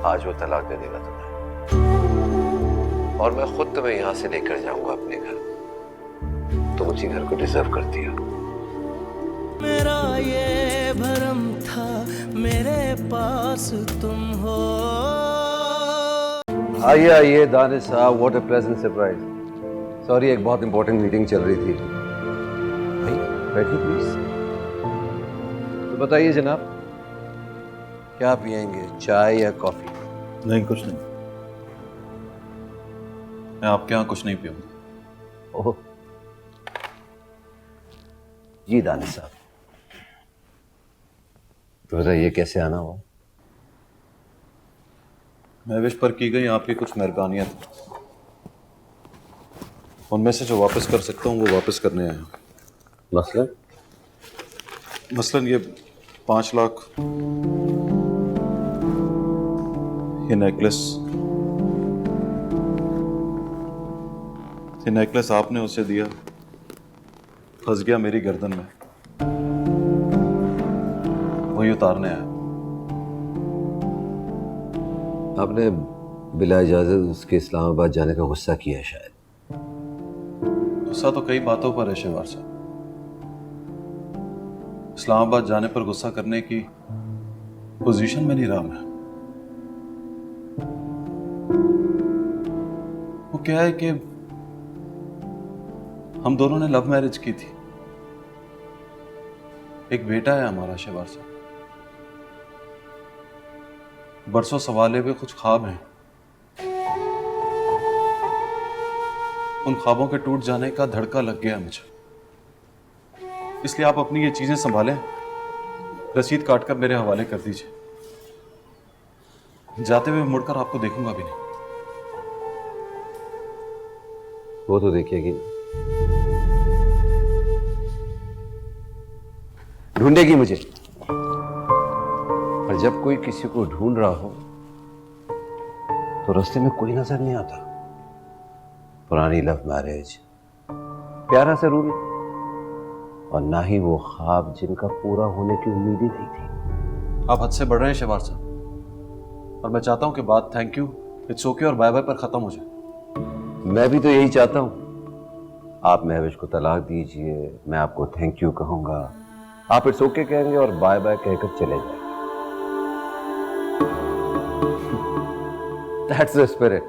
आज वो तलाक दे देगा तुम्हें, और मैं खुद तुम्हें यहां से लेकर जाऊंगा अपने घर। तुम उसी घर को डिजर्व करती हो। मेरा ये भरम था मेरे पास तुम हो। आइए आइए दानिश साहब, what a pleasant surprise. Sorry, एक बहुत इंपॉर्टेंट मीटिंग चल रही थी। भाई बैठिए प्लीज। तो बताइए जनाब, क्या पियेंगे, चाय या कॉफी? नहीं, कुछ नहीं। मैं आपके यहाँ कुछ नहीं पीऊंगा। ओह जी दानिश साहब, तो बताइए कैसे आना हो? महविश पर की गई आपकी कुछ मेहरबानियां थी, उनमें से जो वापस कर सकता हूँ वो वापस करने आया हूँ। मसलन ये 5 लाख, ये नेकलेस आपने उसे दिया, फंस गया मेरी गर्दन में, वही उतारने आया। आपने बिला इजाजत उसके इस्लामाबाद जाने का गुस्सा किया है शायद। गुस्सा तो कई बातों पर है शेवार साहब। इस्लामाबाद जाने पर गुस्सा करने की पोजीशन में नहीं रहा मैं। वो क्या है कि हम दोनों ने लव मैरिज की थी, एक बेटा है हमारा शेवार साहब। बरसों सवाले हुए कुछ ख्वाब हैं, उन ख्वाबों के टूट जाने का धड़का लग गया मुझे। इसलिए आप अपनी ये चीजें संभालें, रसीद काटकर मेरे हवाले कर दीजिए। जाते हुए मुड़कर आपको देखूंगा भी नहीं। वो तो देखिएगी, ढूंढेगी मुझे। और जब कोई किसी को ढूंढ रहा हो तो रास्ते में कोई नजर नहीं आता। पुरानी लव मैरिज, प्यारा सा रूल, और ना ही वो ख्वाब जिनका पूरा होने की उम्मीद ही नहीं थी। आप हद से बढ़ रहे हैं शेवार साहब, और मैं चाहता हूं कि बात थैंक यू, इट्स ओके और बाय बाय पर खत्म हो जाए। मैं भी तो यही चाहता हूं। आप महविश को तलाक दीजिए, मैं आपको थैंक यू कहूंगा, आप इट्स ओके कहेंगे और बाय बाय कहकर चले जाएंगे। That's the spirit.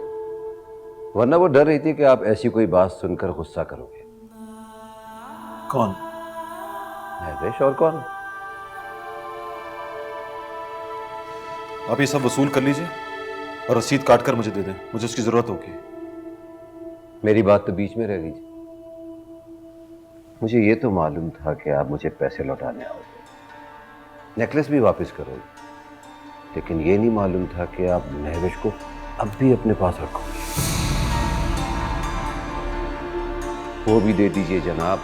वरना वो डर रही थी कि आप ऐसी कोई बात सुनकर गुस्सा करोगे। कौन? महविश और कौन? आप ये सब वसूल कर लीजिए और रसीद काट कर मुझे दे दें, मुझे उसकी जरूरत होगी। मेरी बात तो बीच में रह गई। मुझे ये तो मालूम था कि आप मुझे पैसे लौटाने आओगे, नेकलेस भी वापस करोगे, लेकिन ये नहीं मालूम था कि आप महविश को अब भी अपने पास रखोगे। वो भी दे दीजिए जनाब।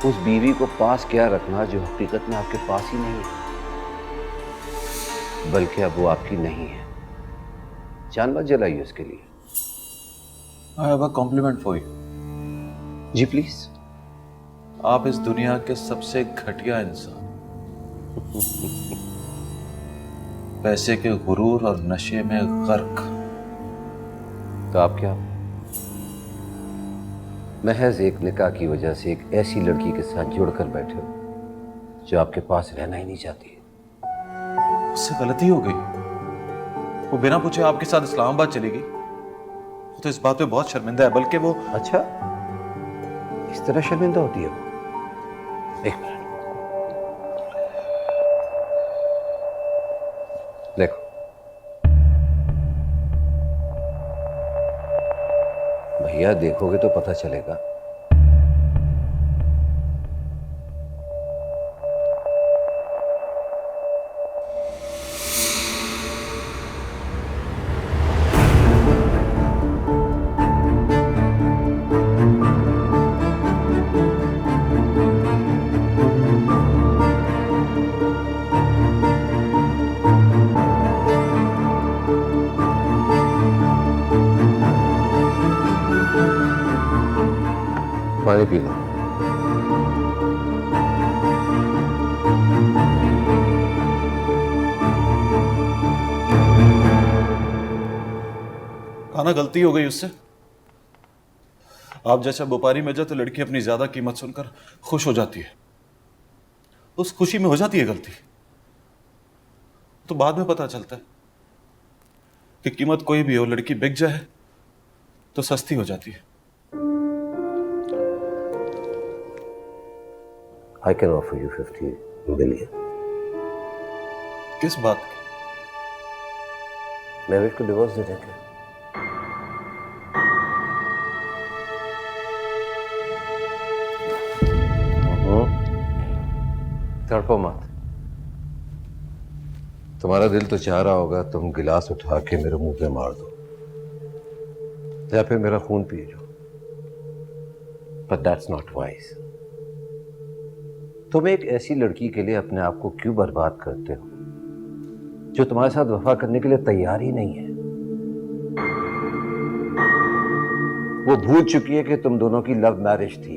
उस बीवी को पास क्या रखना जो हकीकत में आपके पास ही नहीं है, बल्कि अब वो आपकी नहीं है। जान मत जलाइए उसके लिए। I have a compliment for you. जी प्लीज। आप इस दुनिया के सबसे घटिया इंसान, पैसे के गुरूर और नशे में गर्क। तो आप क्या, महज एक निकाह की वजह से एक ऐसी लड़की के साथ जुड़कर बैठे हो जो आपके पास रहना ही नहीं चाहती है? उससे गलती हो गई, वो बिना पूछे आपके साथ इस्लामाबाद चली गई। वो तो इस बात पे बहुत शर्मिंदा है, बल्कि वो। अच्छा, इस तरह शर्मिंदा होती है वो? एक मिनट देखो, भैया देखोगे तो पता चलेगा। पानी पी लो। माना गलती हो गई उससे। आप जैसा व्यापारी में जाए तो लड़की अपनी ज्यादा कीमत सुनकर खुश हो जाती है, उस खुशी में हो जाती है गलती, तो बाद में पता चलता है कि कीमत कोई भी हो, लड़की बिक जाए तो सस्ती हो जाती है। I can offer you 50 million. किस बात की? महवेश को डिवोर्स दे देंगे। तड़पो मत। तुम्हारा दिल तो चाह रहा होगा तुम गिलास उठा के मेरे मुंह पे मार दो या फिर मेरा खून P low, but that's not wise. तुम एक ऐसी लड़की के लिए अपने आप को क्यों बर्बाद करते हो जो तुम्हारे साथ वफा करने के लिए तैयार ही नहीं है? वो भूल चुकी है कि तुम दोनों की लव मैरिज थी,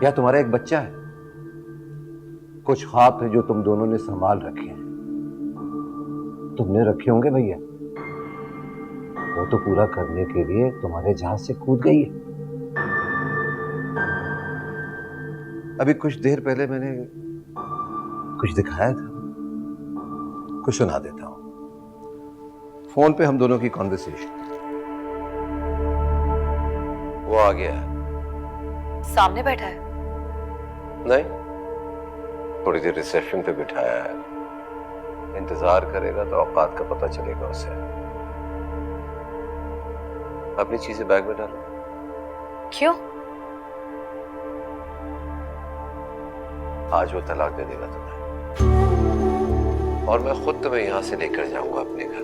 या तुम्हारा एक बच्चा है, कुछ ख्वाब थे जो तुम दोनों ने संभाल रखे हैं। तुमने रखे होंगे भैया, वो तो पूरा करने के लिए तुम्हारे जहाज से कूद गई है। अभी कुछ देर पहले मैंने कुछ दिखाया था, कुछ सुना देता हूं। फोन पे हम दोनों की कॉन्वर्सेशन। वो आ गया है। सामने बैठा है? नहीं, थोड़ी देर रिसेप्शन पे बिठाया है। इंतजार करेगा तो औकात का पता चलेगा उसे। अपनी चीजें बैग में डालो। क्यों? आज वो तलाक दे देगा तुम्हें, और मैं खुद तुम्हें यहां से लेकर जाऊंगा अपने घर।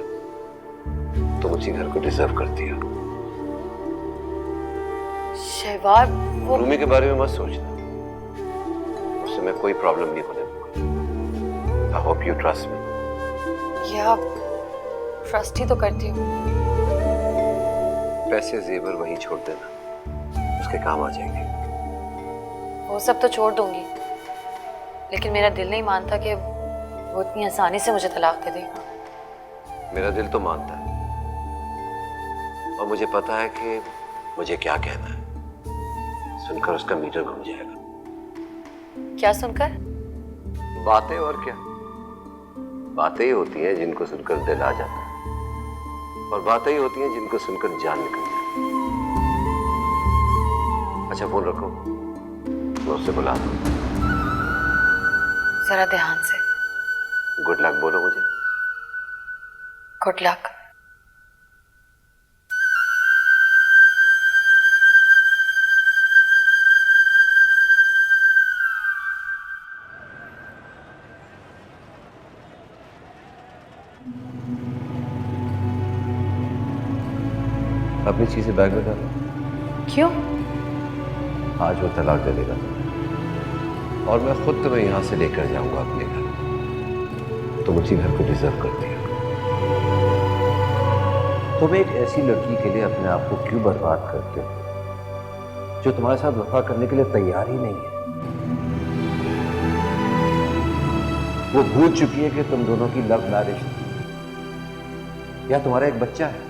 तुम उसी घर को डिजर्व करती हो। शहवार, वो रूमी के बारे में मत सोचना, उससे मैं कोई प्रॉब्लम नहीं होने दूंगा। I hope you trust me. या ट्रस्ट ही तो करती हूँ। पैसे जेवर वहीं छोड़ देना, उसके काम आ जाएंगे। वो सब तो छोड़ दूंगी, लेकिन मेरा दिल नहीं मानता कि वो इतनी आसानी से मुझे तलाक दे देगा। मेरा दिल तो मानता है, और मुझे पता है कि मुझे क्या कहना है। सुनकर उसका मीटर घूम जाएगा। क्या सुनकर? बातें, और क्या। बातें ही होती हैं जिनको सुनकर दिल आ जाता है, और बातें ही होती हैं जिनको सुनकर जान निकल जाती है। अच्छा फोन रखो, मैं उससे बुला दूं। जरा ध्यान से। गुड लक बोलो मुझे। Good luck. अपनी चीजें बैग में डालो। क्यों? आज वो तलाक दे देगा तुम्हें, और मैं खुद तुम्हें यहां से लेकर जाऊंगा अपने घर। तुम उसी घर को डिजर्व करती हो। तुम एक ऐसी लड़की के लिए अपने आप को क्यों बर्बाद करते हो जो तुम्हारे साथ वफा करने के लिए तैयार ही नहीं है? वो भूल चुकी है कि तुम दोनों की लव मैरिज थी, या तुम्हारा एक बच्चा है,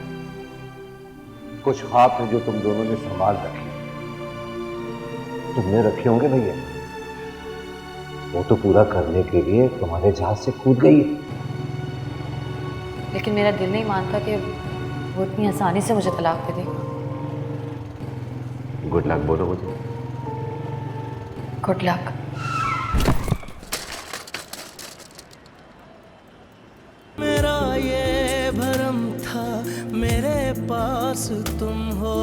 कुछ ख्वाब थे जो तुम दोनों ने संभाल रखे। तुमने रखे होंगे भैया, वो तो पूरा करने के लिए तुम्हारे जहाज से कूद गई है। लेकिन मेरा दिल नहीं मानता कि वो इतनी आसानी से मुझे तलाक दे देगा। गुड लक बोलो मुझे। Good luck. मेरा ये भरम था मेरे पास तुम हो।